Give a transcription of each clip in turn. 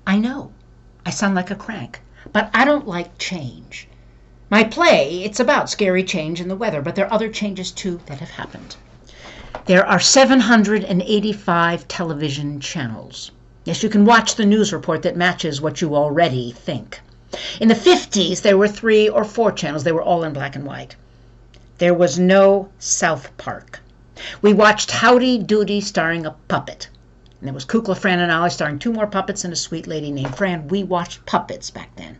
I know, I sound like a crank, but I don't like change. My play, it's about scary change in the weather, but there are other changes too that have happened. There are 785 television channels. Yes, you can watch the news report that matches what you already think. In the 50s, there were 3 or 4 channels. They were all in black and white. There was no South Park. We watched Howdy Doody starring a puppet. And there was Kukla, Fran, and Ollie starring 2 more puppets and a sweet lady named Fran. We watched puppets back then.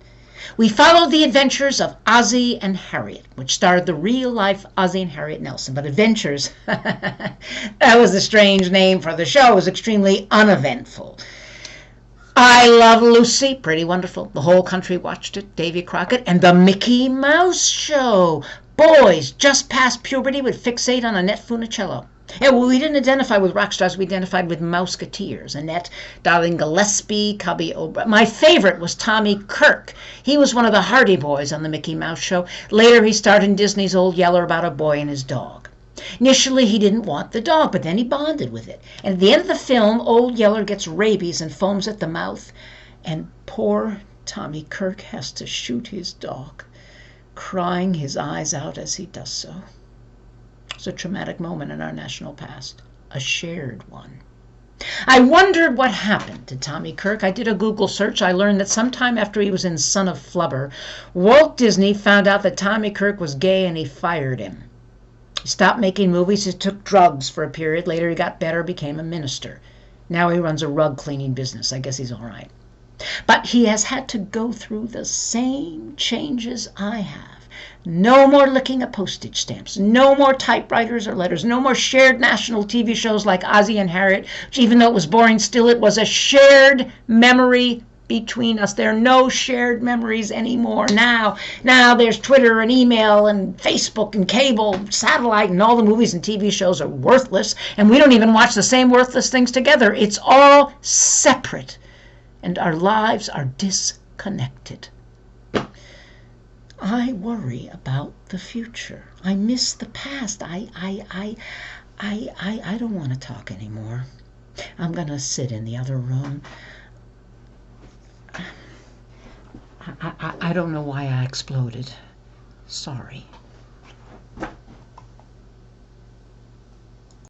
We followed the adventures of Ozzie and Harriet, which starred the real-life Ozzie and Harriet Nelson. But Adventures, that was a strange name for the show. It was extremely uneventful. I Love Lucy, pretty wonderful. The whole country watched it. Davy Crockett and the Mickey Mouse Show. Boys just past puberty would fixate on Annette Funicello. Yeah, well, we didn't identify with rock stars. We identified with Mouseketeers. Annette, Darling Gillespie, Cubby O'Brien. My favorite was Tommy Kirk. He was one of the Hardy Boys on the Mickey Mouse Show. Later, he starred in Disney's Old Yeller about a boy and his dog. Initially, he didn't want the dog, but then he bonded with it. And at the end of the film, Old Yeller gets rabies and foams at the mouth. And poor Tommy Kirk has to shoot his dog, crying his eyes out as he does so. It's a traumatic moment in our national past, a shared one. I wondered what happened to Tommy Kirk. I did a Google search. I learned that sometime after he was in Son of Flubber, Walt Disney found out that Tommy Kirk was gay and he fired him. He stopped making movies. He took drugs for a period. Later he got better, became a minister. Now he runs a rug cleaning business. I guess he's all right. But he has had to go through the same changes I have. No more looking at postage stamps. No more typewriters or letters. No more shared national TV shows like Ozzie and Harriet, which even though it was boring, still it was a shared memory between us. There are no shared memories anymore. Now there's Twitter and email and Facebook and cable, satellite, and all the movies and TV shows are worthless, and we don't even watch the same worthless things together. It's all separate, and our lives are disconnected. I worry about the future. I miss the past. I don't want to talk anymore. I'm going to sit in the other room. I don't know why I exploded. Sorry.